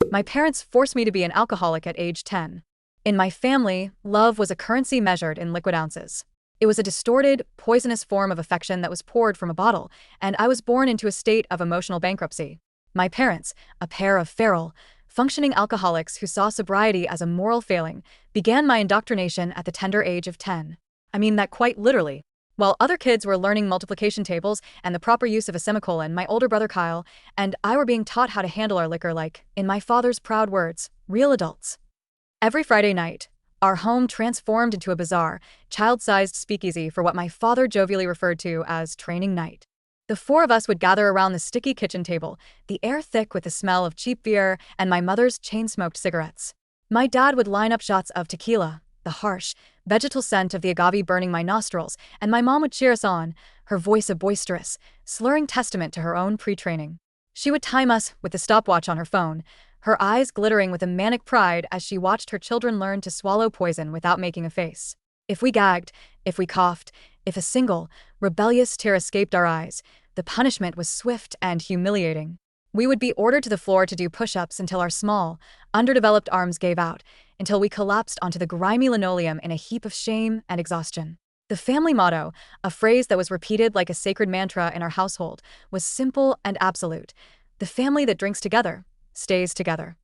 My parents forced me to be an alcoholic at age 10. In my family, love was a currency measured in liquid ounces. It was a distorted, poisonous form of affection that was poured from a bottle, and I was born into a state of emotional bankruptcy. My parents, a pair of feral, functioning alcoholics who saw sobriety as a moral failing, began my indoctrination at the tender age of 10. I mean that quite literally. While other kids were learning multiplication tables and the proper use of a semicolon, my older brother Kyle and I were being taught how to handle our liquor like, in my father's proud words, real adults. Every Friday night, our home transformed into a bizarre, child-sized speakeasy for what my father jovially referred to as training night. The four of us would gather around the sticky kitchen table, the air thick with the smell of cheap beer and my mother's chain-smoked cigarettes. My dad would line up shots of tequila, the harsh, vegetal scent of the agave burning my nostrils, and my mom would cheer us on, her voice a boisterous, slurring testament to her own pre-training. She would time us with the stopwatch on her phone, her eyes glittering with a manic pride as she watched her children learn to swallow poison without making a face. If we gagged, if we coughed, if a single, rebellious tear escaped our eyes, the punishment was swift and humiliating. We would be ordered to the floor to do push-ups until our small, underdeveloped arms gave out, until we collapsed onto the grimy linoleum in a heap of shame and exhaustion. The family motto, a phrase that was repeated like a sacred mantra in our household, was simple and absolute. The family that drinks together stays together.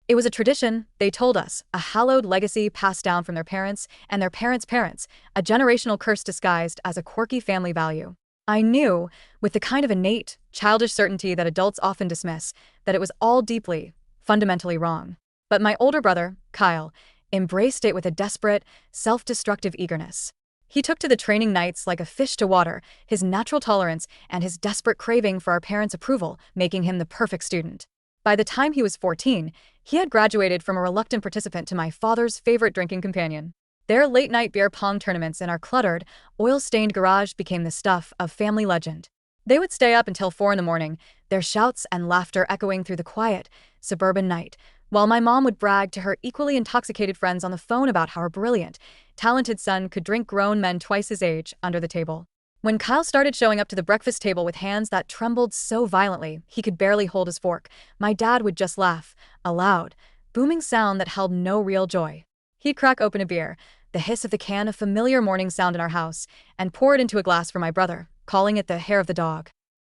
It was a tradition, they told us, a hallowed legacy passed down from their parents and their parents' parents, a generational curse disguised as a quirky family value. I knew, with the kind of innate, childish certainty that adults often dismiss, that it was all deeply, fundamentally wrong. But my older brother, Kyle, embraced it with a desperate, self-destructive eagerness. He took to the training nights like a fish to water, his natural tolerance and his desperate craving for our parents' approval making him the perfect student. By the time he was 14, he had graduated from a reluctant participant to my father's favorite drinking companion. Their late-night beer pong tournaments in our cluttered, oil-stained garage became the stuff of family legend. They would stay up until 4 in the morning, their shouts and laughter echoing through the quiet, suburban night, while my mom would brag to her equally intoxicated friends on the phone about how her brilliant, talented son could drink grown men twice his age under the table. When Kyle started showing up to the breakfast table with hands that trembled so violently he could barely hold his fork, my dad would just laugh, a loud, booming sound that held no real joy. He'd crack open a beer, the hiss of the can a familiar morning sound in our house, and pour it into a glass for my brother, calling it the hair of the dog.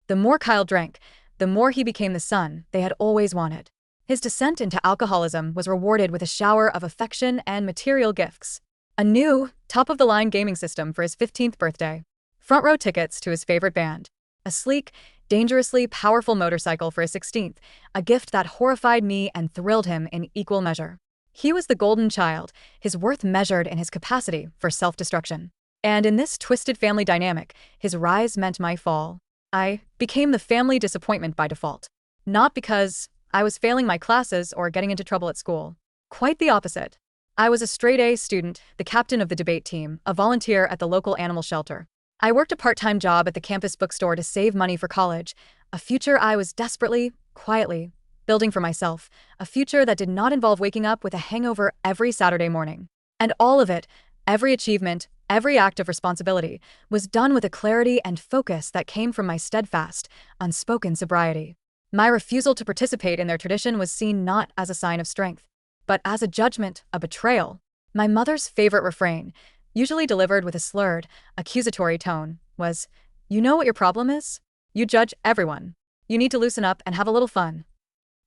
The more Kyle drank, the more he became the son they had always wanted. His descent into alcoholism was rewarded with a shower of affection and material gifts. A new, top-of-the-line gaming system for his 15th birthday. Front row tickets to his favorite band. A sleek, dangerously powerful motorcycle for his 16th, a gift that horrified me and thrilled him in equal measure. He was the golden child, his worth measured in his capacity for self-destruction. And in this twisted family dynamic, his rise meant my fall. I became the family disappointment by default. Not because I was failing my classes or getting into trouble at school. Quite the opposite. I was a straight-A student, the captain of the debate team, a volunteer at the local animal shelter. I worked a part-time job at the campus bookstore to save money for college, a future I was desperately, quietly, building for myself, a future that did not involve waking up with a hangover every Saturday morning. And all of it, every achievement, every act of responsibility, was done with a clarity and focus that came from my steadfast, unspoken sobriety. My refusal to participate in their tradition was seen not as a sign of strength, but as a judgment, a betrayal. My mother's favorite refrain, usually delivered with a slurred, accusatory tone, was, "You know what your problem is? You judge everyone. You need to loosen up and have a little fun."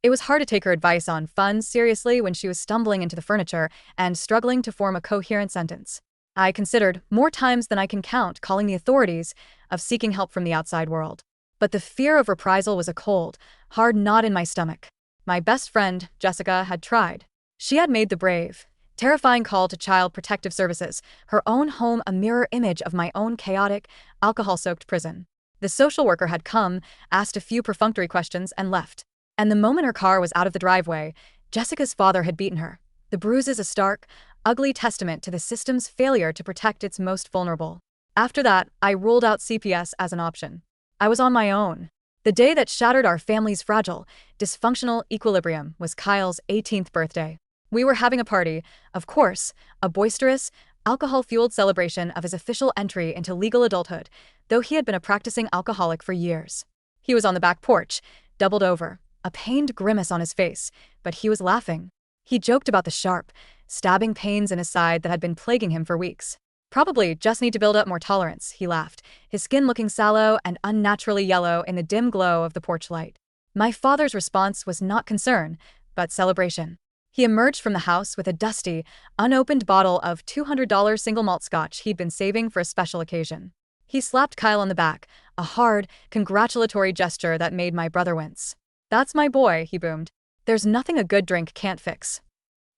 It was hard to take her advice on fun seriously when she was stumbling into the furniture and struggling to form a coherent sentence. I considered, more times than I can count, calling the authorities, of seeking help from the outside world. But the fear of reprisal was a cold, hard knot in my stomach. My best friend, Jessica, had tried. She had made the brave, terrifying call to Child Protective Services, her own home a mirror image of my own chaotic, alcohol-soaked prison. The social worker had come, asked a few perfunctory questions, and left. And the moment her car was out of the driveway, Jessica's father had beaten her. The bruises a stark, ugly testament to the system's failure to protect its most vulnerable. After that, I ruled out CPS as an option. I was on my own. The day that shattered our family's fragile, dysfunctional equilibrium was Kyle's 18th birthday. We were having a party, of course, a boisterous, alcohol-fueled celebration of his official entry into legal adulthood, though he had been a practicing alcoholic for years. He was on the back porch, doubled over, a pained grimace on his face, but he was laughing. He joked about the sharp, stabbing pains in his side that had been plaguing him for weeks. Probably just need to build up more tolerance, he laughed, his skin looking sallow and unnaturally yellow in the dim glow of the porch light. My father's response was not concern, but celebration. He emerged from the house with a dusty, unopened bottle of $200 single malt scotch he'd been saving for a special occasion. He slapped Kyle on the back, a hard, congratulatory gesture that made my brother wince. "That's my boy," he boomed. "There's nothing a good drink can't fix."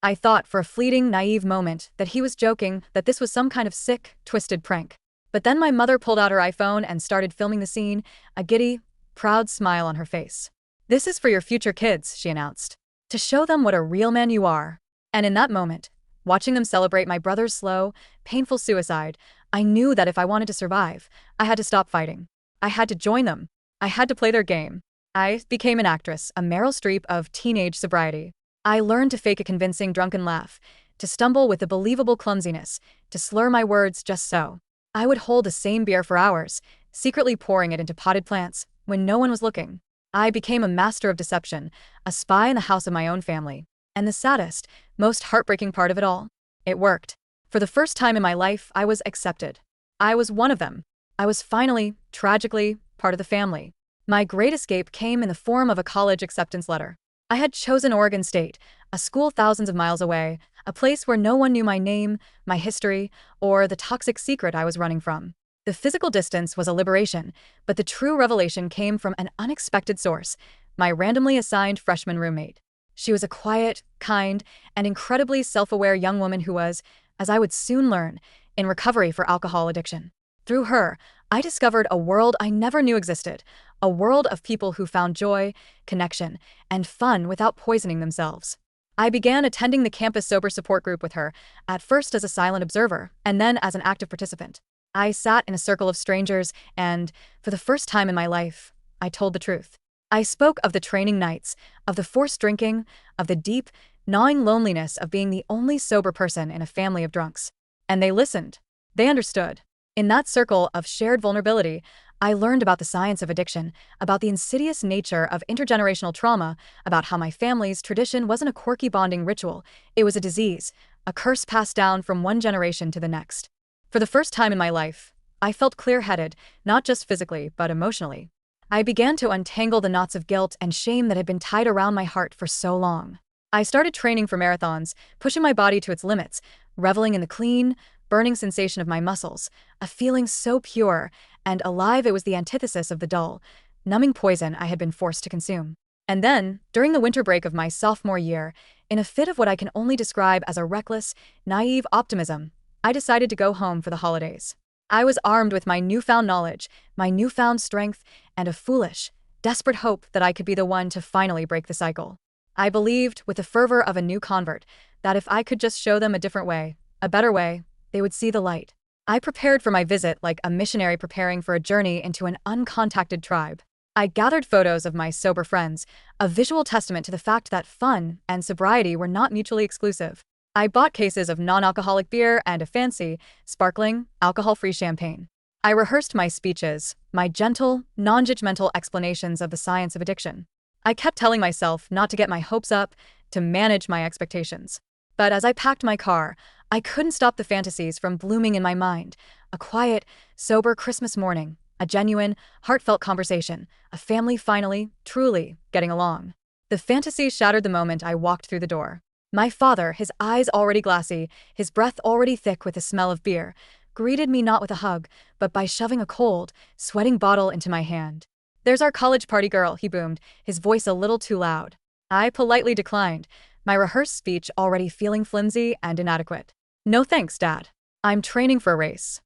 I thought for a fleeting, naive moment that he was joking, that this was some kind of sick, twisted prank. But then my mother pulled out her iPhone and started filming the scene, a giddy, proud smile on her face. "This is for your future kids," she announced, "to show them what a real man you are." And in that moment, watching them celebrate my brother's slow, painful suicide, I knew that if I wanted to survive, I had to stop fighting. I had to join them. I had to play their game. I became an actress, a Meryl Streep of teenage sobriety. I learned to fake a convincing drunken laugh, to stumble with a believable clumsiness, to slur my words just so. I would hold the same beer for hours, secretly pouring it into potted plants, when no one was looking. I became a master of deception, a spy in the house of my own family. And the saddest, most heartbreaking part of it all? It worked. For the first time in my life, I was accepted. I was one of them. I was finally, tragically, part of the family. My great escape came in the form of a college acceptance letter. I had chosen Oregon State, a school thousands of miles away, a place where no one knew my name, my history, or the toxic secret I was running from. The physical distance was a liberation, but the true revelation came from an unexpected source, my randomly assigned freshman roommate. She was a quiet, kind, and incredibly self-aware young woman who was, as I would soon learn, in recovery for alcohol addiction. Through her, I discovered a world I never knew existed, a world of people who found joy, connection, and fun without poisoning themselves. I began attending the campus sober support group with her, at first as a silent observer, and then as an active participant. I sat in a circle of strangers, and, for the first time in my life, I told the truth. I spoke of the training nights, of the forced drinking, of the deep, gnawing loneliness of being the only sober person in a family of drunks. And they listened. They understood. In that circle of shared vulnerability, I learned about the science of addiction, about the insidious nature of intergenerational trauma, about how my family's tradition wasn't a quirky bonding ritual, it was a disease, a curse passed down from one generation to the next. For the first time in my life, I felt clear-headed, not just physically, but emotionally. I began to untangle the knots of guilt and shame that had been tied around my heart for so long. I started training for marathons, pushing my body to its limits, reveling in the clean, burning sensation of my muscles, a feeling so pure and alive it was the antithesis of the dull, numbing poison I had been forced to consume. And then, during the winter break of my sophomore year, in a fit of what I can only describe as a reckless, naive optimism, I decided to go home for the holidays. I was armed with my newfound knowledge, my newfound strength, and a foolish, desperate hope that I could be the one to finally break the cycle. I believed, with the fervor of a new convert, that if I could just show them a different way, a better way, they would see the light. I prepared for my visit like a missionary preparing for a journey into an uncontacted tribe. I gathered photos of my sober friends, a visual testament to the fact that fun and sobriety were not mutually exclusive. I bought cases of non-alcoholic beer and a fancy, sparkling, alcohol-free champagne. I rehearsed my speeches, my gentle, non-judgmental explanations of the science of addiction. I kept telling myself not to get my hopes up, to manage my expectations. But as I packed my car, I couldn't stop the fantasies from blooming in my mind. A quiet, sober Christmas morning, a genuine, heartfelt conversation, a family finally, truly, getting along. The fantasies shattered the moment I walked through the door. My father, his eyes already glassy, his breath already thick with the smell of beer, greeted me not with a hug, but by shoving a cold, sweating bottle into my hand. "There's our college party girl," he boomed, his voice a little too loud. I politely declined, my rehearsed speech already feeling flimsy and inadequate. "No thanks, Dad. I'm training for a race."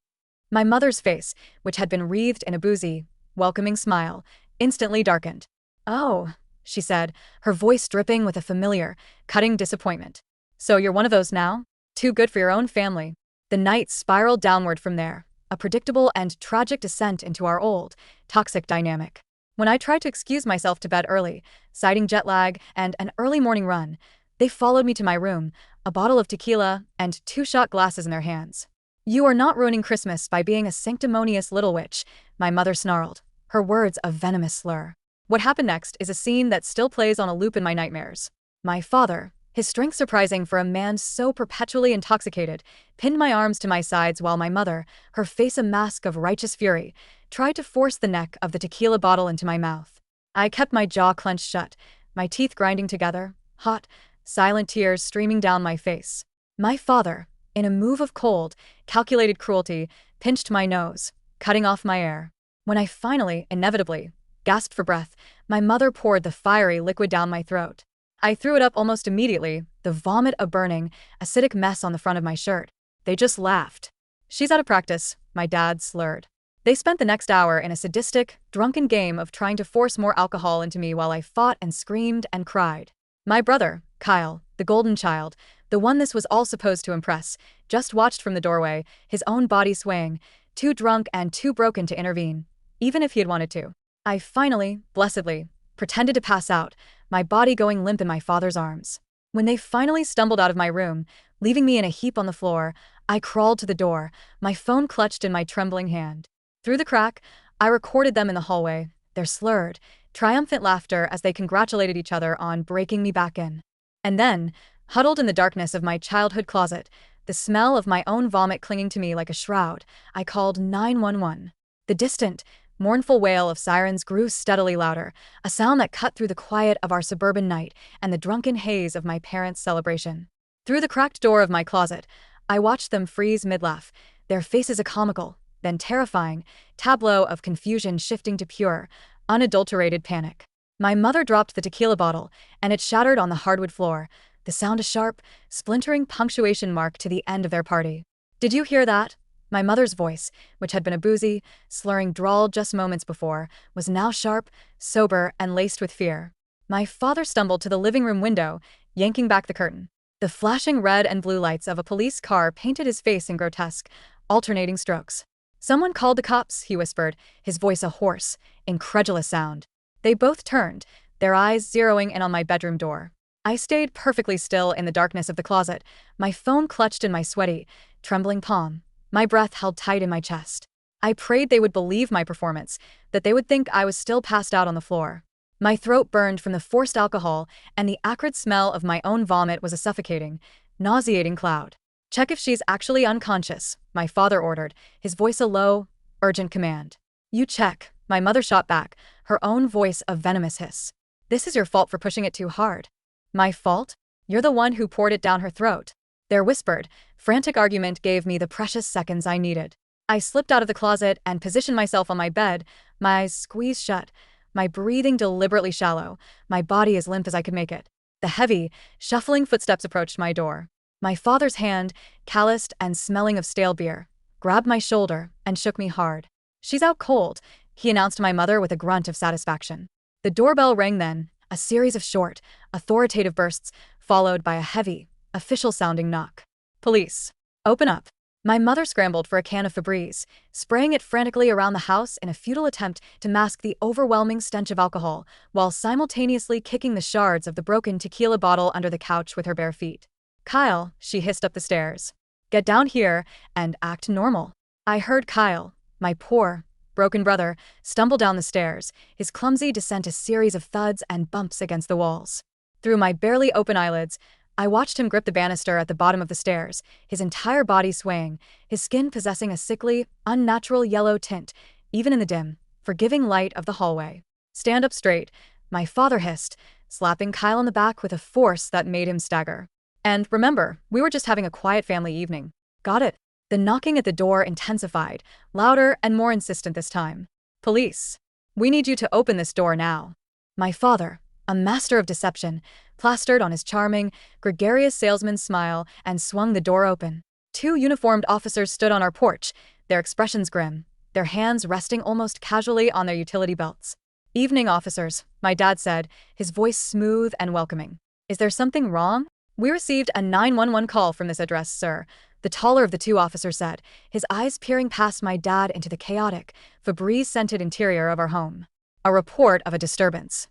My mother's face, which had been wreathed in a boozy, welcoming smile, instantly darkened. "Oh," she said, her voice dripping with a familiar, cutting disappointment. "So you're one of those now? Too good for your own family." The night spiraled downward from there, a predictable and tragic descent into our old, toxic dynamic. When I tried to excuse myself to bed early, citing jet lag and an early morning run, they followed me to my room, a bottle of tequila and 2 shot glasses in their hands. "You are not ruining Christmas by being a sanctimonious little witch," my mother snarled, her words a venomous slur. What happened next is a scene that still plays on a loop in my nightmares. My father, his strength surprising for a man so perpetually intoxicated, pinned my arms to my sides while my mother, her face a mask of righteous fury, tried to force the neck of the tequila bottle into my mouth. I kept my jaw clenched shut, my teeth grinding together, hot, silent tears streaming down my face. My father, in a move of cold, calculated cruelty, pinched my nose, cutting off my air. When I finally, inevitably, gasped for breath, my mother poured the fiery liquid down my throat. I threw it up almost immediately, the vomit a burning, acidic mess on the front of my shirt. They just laughed. "She's out of practice," my dad slurred. They spent the next hour in a sadistic, drunken game of trying to force more alcohol into me while I fought and screamed and cried. My brother, Kyle, the golden child, the one this was all supposed to impress, just watched from the doorway, his own body swaying, too drunk and too broken to intervene, even if he had wanted to. I finally, blessedly, pretended to pass out, my body going limp in my father's arms. When they finally stumbled out of my room, leaving me in a heap on the floor, I crawled to the door, my phone clutched in my trembling hand. Through the crack, I recorded them in the hallway, their slurred, triumphant laughter as they congratulated each other on breaking me back in. And then, huddled in the darkness of my childhood closet, the smell of my own vomit clinging to me like a shroud, I called 911. The distant, mournful wail of sirens grew steadily louder, a sound that cut through the quiet of our suburban night and the drunken haze of my parents' celebration. Through the cracked door of my closet, I watched them freeze mid-laugh, their faces a comical, then terrifying, tableau of confusion shifting to pure, unadulterated panic. My mother dropped the tequila bottle, and it shattered on the hardwood floor, the sound a sharp, splintering punctuation mark to the end of their party. "Did you hear that?" My mother's voice, which had been a boozy, slurring drawl just moments before, was now sharp, sober, and laced with fear. My father stumbled to the living room window, yanking back the curtain. The flashing red and blue lights of a police car painted his face in grotesque, alternating strokes. "Someone called the cops," he whispered, his voice a hoarse, incredulous sound. They both turned, their eyes zeroing in on my bedroom door. I stayed perfectly still in the darkness of the closet, my phone clutched in my sweaty, trembling palm, my breath held tight in my chest. I prayed they would believe my performance, that they would think I was still passed out on the floor. My throat burned from the forced alcohol, and the acrid smell of my own vomit was a suffocating, nauseating cloud. "Check if she's actually unconscious," my father ordered, his voice a low, urgent command. "You check," my mother shot back, her own voice a venomous hiss. "This is your fault for pushing it too hard." "My fault? You're the one who poured it down her throat." Their whispered, frantic argument gave me the precious seconds I needed. I slipped out of the closet and positioned myself on my bed, my eyes squeezed shut, my breathing deliberately shallow, my body as limp as I could make it. The heavy, shuffling footsteps approached my door. My father's hand, calloused and smelling of stale beer, grabbed my shoulder and shook me hard. "She's out cold," he announced to my mother with a grunt of satisfaction. The doorbell rang then, a series of short, authoritative bursts, followed by a heavy, official-sounding knock. "Police. Open up." My mother scrambled for a can of Febreze, spraying it frantically around the house in a futile attempt to mask the overwhelming stench of alcohol, while simultaneously kicking the shards of the broken tequila bottle under the couch with her bare feet. "Kyle," she hissed up the stairs. "Get down here and act normal." I heard Kyle, my poor, broken brother, stumble down the stairs, his clumsy descent a series of thuds and bumps against the walls. Through my barely open eyelids, I watched him grip the banister at the bottom of the stairs, his entire body swaying, his skin possessing a sickly, unnatural yellow tint, even in the dim, forgiving light of the hallway. "Stand up straight," my father hissed, slapping Kyle on the back with a force that made him stagger. "And remember, we were just having a quiet family evening. Got it?" The knocking at the door intensified, louder and more insistent this time. "Police. We need you to open this door now." My father, a master of deception, plastered on his charming, gregarious salesman's smile and swung the door open. Two uniformed officers stood on our porch, their expressions grim, their hands resting almost casually on their utility belts. "Evening, officers," my dad said, his voice smooth and welcoming. "Is there something wrong?" "We received a 911 call from this address, sir," the taller of the two officers said, his eyes peering past my dad into the chaotic, Febreze-scented interior of our home. "A report of a disturbance."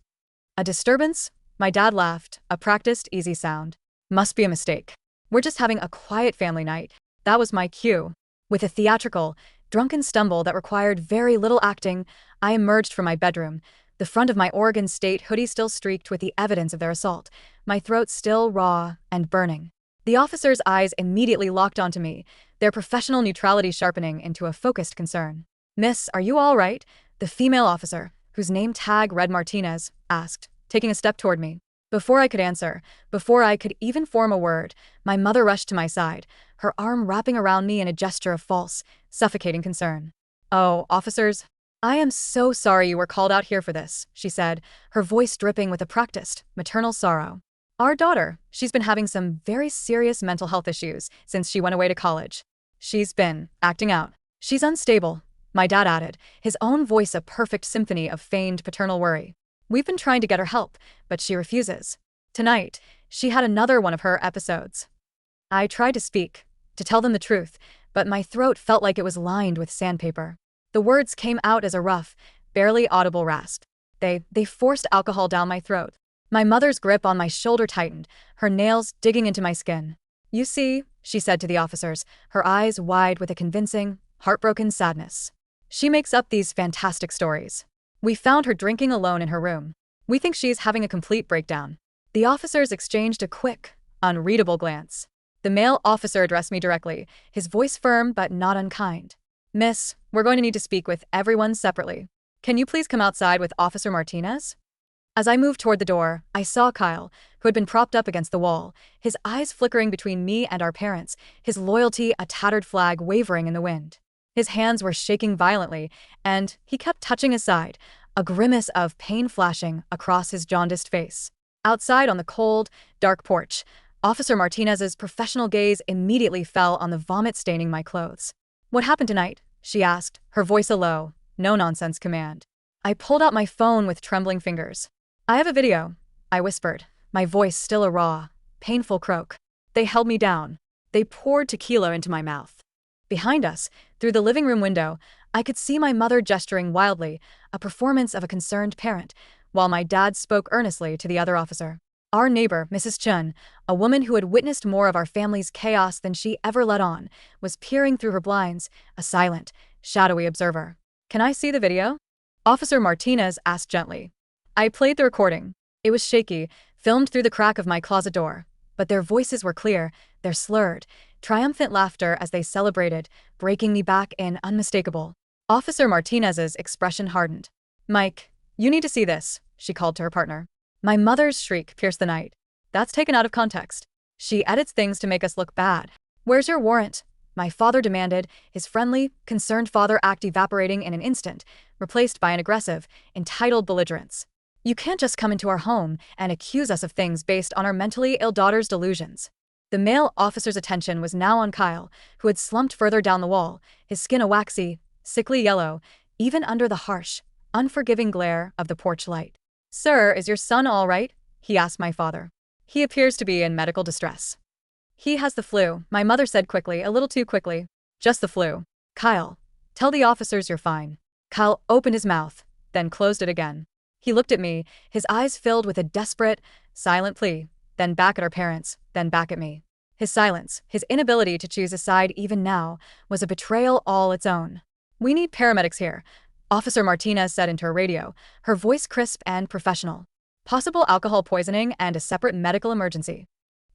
"A disturbance?" My dad laughed, a practiced, easy sound. "Must be a mistake. We're just having a quiet family night." That was my cue. With a theatrical, drunken stumble that required very little acting, I emerged from my bedroom, The front of my Oregon State hoodie still streaked with the evidence of their assault, my throat still raw and burning. The officer's eyes immediately locked onto me, their professional neutrality sharpening into a focused concern. "Miss, are you all right?" the female officer, whose name tag read Martinez, asked, taking a step toward me. Before I could answer, before I could even form a word, my mother rushed to my side, her arm wrapping around me in a gesture of false, suffocating concern. "Oh, officers, I am so sorry you were called out here for this," she said, her voice dripping with a practiced, maternal sorrow. "Our daughter, she's been having some very serious mental health issues since she went away to college. She's been acting out. She's unstable," my dad added, his own voice a perfect symphony of feigned paternal worry. "We've been trying to get her help, but she refuses. Tonight, she had another one of her episodes." I tried to speak, to tell them the truth, but my throat felt like it was lined with sandpaper. The words came out as a rough, barely audible rasp. They forced alcohol down my throat. My mother's grip on my shoulder tightened, her nails digging into my skin. "You see," she said to the officers, her eyes wide with a convincing, heartbroken sadness. "She makes up these fantastic stories. We found her drinking alone in her room. We think she's having a complete breakdown." The officers exchanged a quick, unreadable glance. The male officer addressed me directly, his voice firm but not unkind. "Miss, we're going to need to speak with everyone separately. Can you please come outside with Officer Martinez?" As I moved toward the door, I saw Kyle, who had been propped up against the wall, his eyes flickering between me and our parents, his loyalty a tattered flag wavering in the wind. His hands were shaking violently, and he kept touching his side, a grimace of pain flashing across his jaundiced face. Outside on the cold, dark porch, Officer Martinez's professional gaze immediately fell on the vomit staining my clothes. "What happened tonight?" she asked, her voice a low, no-nonsense command. I pulled out my phone with trembling fingers. "I have a video," I whispered, my voice still a raw, painful croak. They held me down. They poured tequila into my mouth. Behind us, through the living room window, I could see my mother gesturing wildly, a performance of a concerned parent, while my dad spoke earnestly to the other officer. Our neighbor, Mrs. Chun, a woman who had witnessed more of our family's chaos than she ever let on, was peering through her blinds, a silent, shadowy observer. "Can I see the video?" Officer Martinez asked gently. I played the recording. It was shaky, filmed through the crack of my closet door, but their voices were clear, their slurred, triumphant laughter as they celebrated, breaking me back in unmistakable. Officer Martinez's expression hardened. "Mike, you need to see this," she called to her partner. My mother's shriek pierced the night. "That's taken out of context. She edits things to make us look bad. Where's your warrant?" my father demanded, his friendly, concerned father act evaporating in an instant, replaced by an aggressive, entitled belligerence. "You can't just come into our home and accuse us of things based on our mentally ill daughter's delusions." The male officer's attention was now on Kyle, who had slumped further down the wall, his skin a waxy, sickly yellow, even under the harsh, unforgiving glare of the porch light. "Sir, is your son all right?" he asked my father. "He appears to be in medical distress." "He has the flu," my mother said quickly, a little too quickly. "Just the flu." "Kyle, tell the officers you're fine." Kyle opened his mouth, then closed it again. He looked at me, his eyes filled with a desperate, silent plea, then back at our parents, then back at me. His silence, his inability to choose a side even now, was a betrayal all its own. "We need paramedics here," Officer Martinez said into her radio, her voice crisp and professional. "Possible alcohol poisoning and a separate medical emergency."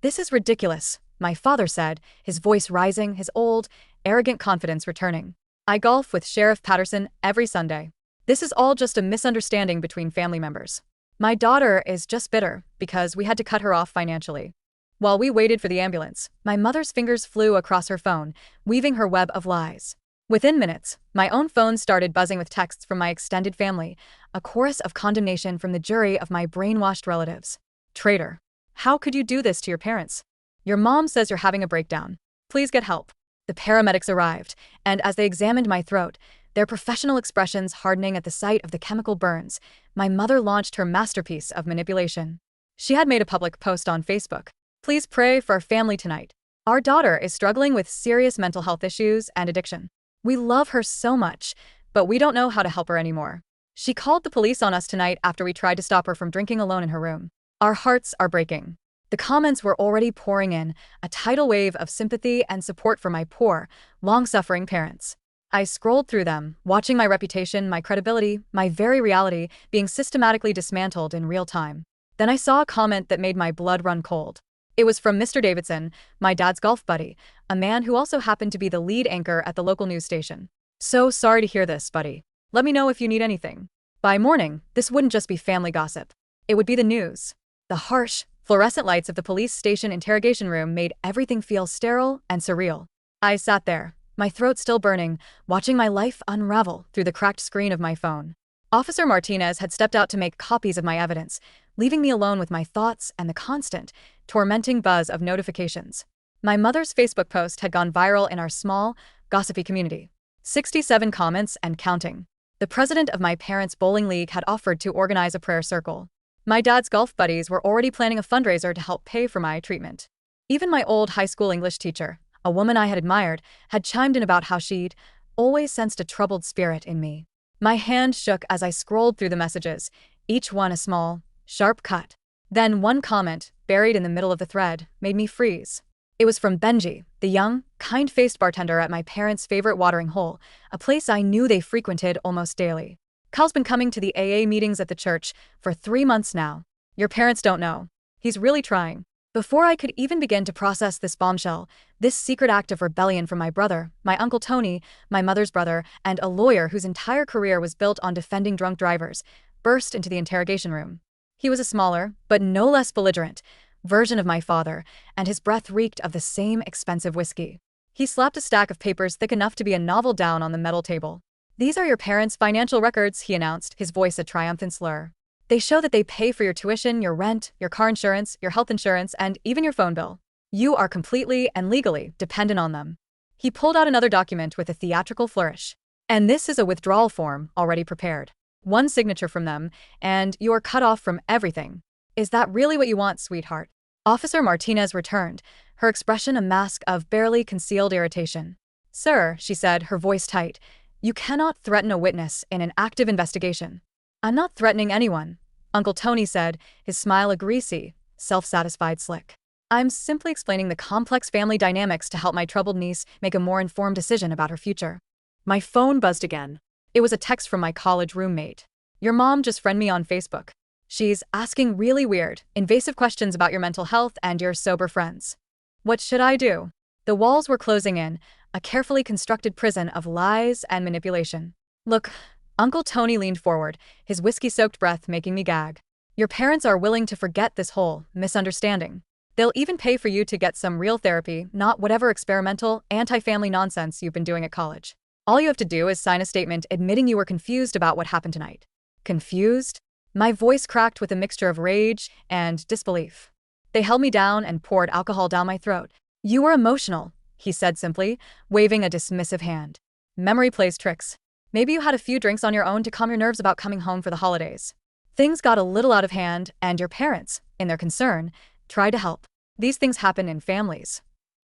"This is ridiculous," my father said, his voice rising, his old, arrogant confidence returning. "I golf with Sheriff Patterson every Sunday. This is all just a misunderstanding between family members. My daughter is just bitter because we had to cut her off financially." While we waited for the ambulance, my mother's fingers flew across her phone, weaving her web of lies. Within minutes, my own phone started buzzing with texts from my extended family, a chorus of condemnation from the jury of my brainwashed relatives. "Traitor. How could you do this to your parents? Your mom says you're having a breakdown. Please get help." The paramedics arrived, and as they examined my throat, their professional expressions hardening at the sight of the chemical burns, my mother launched her masterpiece of manipulation. She had made a public post on Facebook. "Please pray for our family tonight. Our daughter is struggling with serious mental health issues and addiction. We love her so much, but we don't know how to help her anymore. She called the police on us tonight after we tried to stop her from drinking alone in her room. Our hearts are breaking." The comments were already pouring in, a tidal wave of sympathy and support for my poor, long-suffering parents. I scrolled through them, watching my reputation, my credibility, my very reality being systematically dismantled in real time. Then I saw a comment that made my blood run cold. It was from Mr. Davidson, my dad's golf buddy, a man who also happened to be the lead anchor at the local news station. So sorry to hear this, buddy. Let me know if you need anything. By morning, this wouldn't just be family gossip. It would be the news. The harsh, fluorescent lights of the police station interrogation room made everything feel sterile and surreal. I sat there, my throat still burning, watching my life unravel through the cracked screen of my phone. Officer Martinez had stepped out to make copies of my evidence, leaving me alone with my thoughts and the constant, tormenting buzz of notifications. My mother's Facebook post had gone viral in our small, gossipy community. 67 comments and counting. The president of my parents' bowling league had offered to organize a prayer circle. My dad's golf buddies were already planning a fundraiser to help pay for my treatment. Even my old high school English teacher, a woman I had admired, had chimed in about how she'd always sensed a troubled spirit in me. My hand shook as I scrolled through the messages, each one a small, sharp cut. Then one comment, buried in the middle of the thread, made me freeze. It was from Benji, the young, kind-faced bartender at my parents' favorite watering hole, a place I knew they frequented almost daily. Kyle's been coming to the AA meetings at the church for 3 months now. Your parents don't know. He's really trying. Before I could even begin to process this bombshell, this secret act of rebellion from my brother, my Uncle Tony, my mother's brother, and a lawyer whose entire career was built on defending drunk drivers, burst into the interrogation room. He was a smaller, but no less belligerent, version of my father, and his breath reeked of the same expensive whiskey. He slapped a stack of papers thick enough to be a novel down on the metal table. "These are your parents' financial records," he announced, his voice a triumphant slur. "They show that they pay for your tuition, your rent, your car insurance, your health insurance, and even your phone bill. You are completely and legally dependent on them." He pulled out another document with a theatrical flourish. "And this is a withdrawal form already prepared. One signature from them, and you are cut off from everything. Is that really what you want, sweetheart?" Officer Martinez returned, her expression a mask of barely concealed irritation. "Sir," she said, her voice tight, "you cannot threaten a witness in an active investigation." "I'm not threatening anyone," Uncle Tony said, his smile a greasy, self-satisfied slick. "I'm simply explaining the complex family dynamics to help my troubled niece make a more informed decision about her future." My phone buzzed again. It was a text from my college roommate. "Your mom just friended me on Facebook. She's asking really weird, invasive questions about your mental health and your sober friends. What should I do?" The walls were closing in, a carefully constructed prison of lies and manipulation. "Look," Uncle Tony leaned forward, his whiskey-soaked breath making me gag. "Your parents are willing to forget this whole misunderstanding. They'll even pay for you to get some real therapy, not whatever experimental, anti-family nonsense you've been doing at college. All you have to do is sign a statement admitting you were confused about what happened tonight." Confused? My voice cracked with a mixture of rage and disbelief. They held me down and poured alcohol down my throat. "You were emotional," he said simply, waving a dismissive hand. "Memory plays tricks. Maybe you had a few drinks on your own to calm your nerves about coming home for the holidays. Things got a little out of hand, and your parents, in their concern, tried to help. These things happen in families."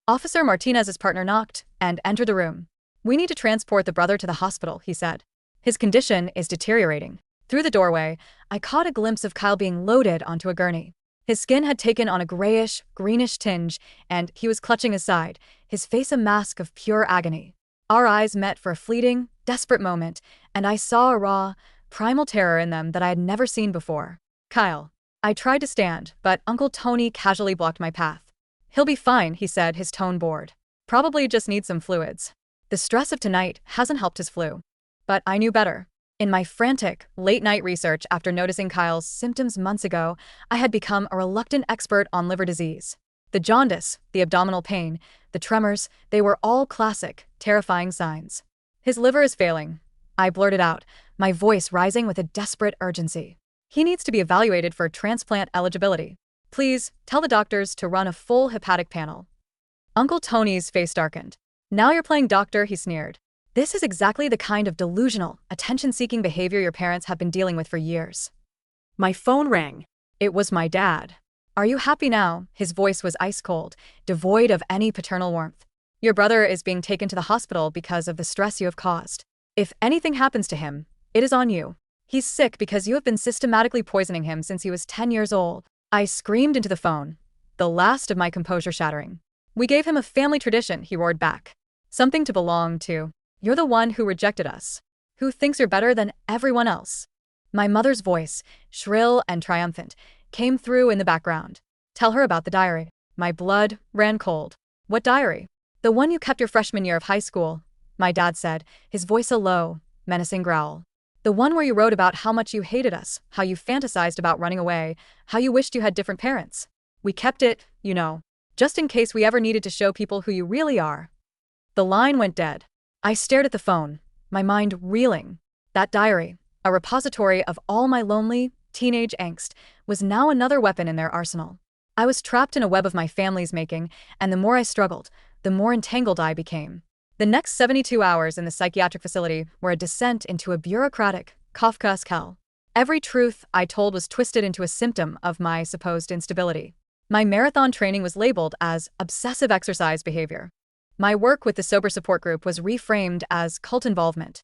Officer Martinez's partner knocked and entered the room. "We need to transport the brother to the hospital," he said. "His condition is deteriorating." Through the doorway, I caught a glimpse of Kyle being loaded onto a gurney. His skin had taken on a grayish, greenish tinge, and he was clutching his side, his face a mask of pure agony. Our eyes met for a fleeting, desperate moment, and I saw a raw, primal terror in them that I had never seen before. "Kyle." I tried to stand, but Uncle Tony casually blocked my path. "He'll be fine," he said, his tone bored. "Probably just needs some fluids." The stress of tonight hasn't helped his flu. But I knew better. In my frantic, late-night research after noticing Kyle's symptoms months ago, I had become a reluctant expert on liver disease. The jaundice, the abdominal pain, the tremors, they were all classic, terrifying signs. "His liver is failing," I blurted out, my voice rising with a desperate urgency. "He needs to be evaluated for transplant eligibility. Please, tell the doctors to run a full hepatic panel." Uncle Tony's face darkened. "Now you're playing doctor," he sneered. "This is exactly the kind of delusional, attention-seeking behavior your parents have been dealing with for years." My phone rang. It was my dad. "Are you happy now?" His voice was ice-cold, devoid of any paternal warmth. "Your brother is being taken to the hospital because of the stress you have caused. If anything happens to him, it is on you. He's sick because you have been systematically poisoning him since he was 10 years old." I screamed into the phone, the last of my composure shattering. "We gave him a family tradition," he roared back. "Something to belong to. You're the one who rejected us. Who thinks you're better than everyone else. My mother's voice, shrill and triumphant, came through in the background. Tell her about the diary. My blood ran cold. What diary? The one you kept your freshman year of high school, my dad said, his voice a low, menacing growl. The one where you wrote about how much you hated us, how you fantasized about running away, how you wished you had different parents. We kept it, you know, just in case we ever needed to show people who you really are. The line went dead. I stared at the phone, my mind reeling. That diary, a repository of all my lonely, teenage angst, was now another weapon in their arsenal. I was trapped in a web of my family's making, and the more I struggled, the more entangled I became. The next 72 hours in the psychiatric facility were a descent into a bureaucratic, Kafkaesque hell. Every truth I told was twisted into a symptom of my supposed instability. My marathon training was labeled as obsessive exercise behavior. My work with the sober support group was reframed as cult involvement.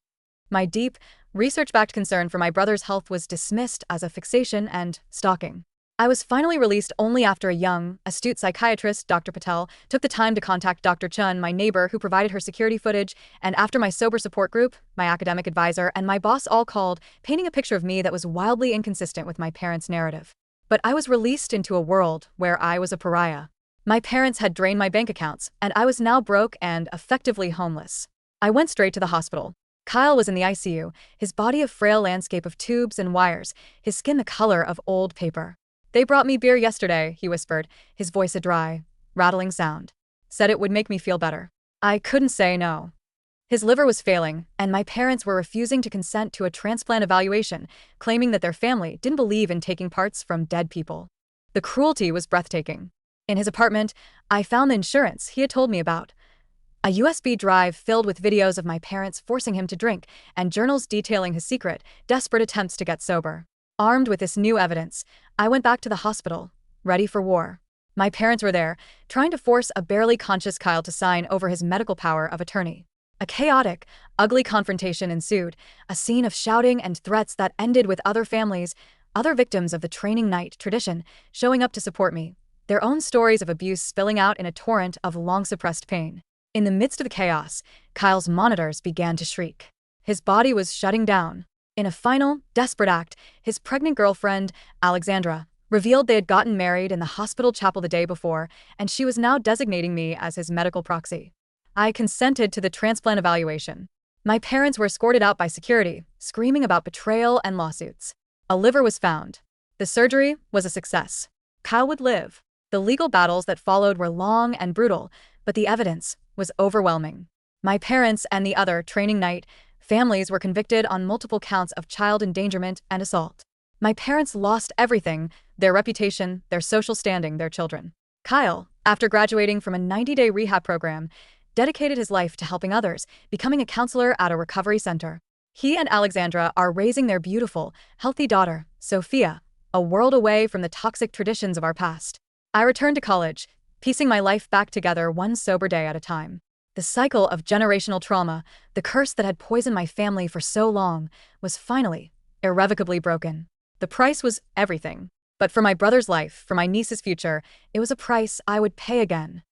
My deep, research-backed concern for my brother's health was dismissed as a fixation and stalking. I was finally released only after a young, astute psychiatrist, Dr. Patel, took the time to contact Dr. Chun, my neighbor who provided her security footage, and after my sober support group, my academic advisor, and my boss all called, painting a picture of me that was wildly inconsistent with my parents' narrative. But I was released into a world where I was a pariah. My parents had drained my bank accounts, and I was now broke and effectively homeless. I went straight to the hospital. Kyle was in the ICU, his body a frail landscape of tubes and wires, his skin the color of old paper. They brought me beer yesterday, he whispered, his voice a dry, rattling sound. Said it would make me feel better. I couldn't say no. His liver was failing, and my parents were refusing to consent to a transplant evaluation, claiming that their family didn't believe in taking parts from dead people. The cruelty was breathtaking. In his apartment, I found the insurance he had told me about. A USB drive filled with videos of my parents forcing him to drink, and journals detailing his secret, desperate attempts to get sober. Armed with this new evidence, I went back to the hospital, ready for war. My parents were there, trying to force a barely conscious Kyle to sign over his medical power of attorney. A chaotic, ugly confrontation ensued, a scene of shouting and threats that ended with other families, other victims of the training night tradition, showing up to support me, their own stories of abuse spilling out in a torrent of long-suppressed pain. In the midst of the chaos, Kyle's monitors began to shriek. His body was shutting down. In a final, desperate act, his pregnant girlfriend, Alexandra, revealed they had gotten married in the hospital chapel the day before, and she was now designating me as his medical proxy. I consented to the transplant evaluation. My parents were escorted out by security, screaming about betrayal and lawsuits. A liver was found. The surgery was a success. Kyle would live. The legal battles that followed were long and brutal, but the evidence was overwhelming. My parents and the other training night families were convicted on multiple counts of child endangerment and assault. My parents lost everything, their reputation, their social standing, their children. Kyle, after graduating from a 90-day rehab program, dedicated his life to helping others, becoming a counselor at a recovery center. He and Alexandra are raising their beautiful, healthy daughter, Sophia, a world away from the toxic traditions of our past. I returned to college, piecing my life back together one sober day at a time. The cycle of generational trauma, the curse that had poisoned my family for so long, was finally, irrevocably broken. The price was everything. But for my brother's life, for my niece's future, it was a price I would pay again.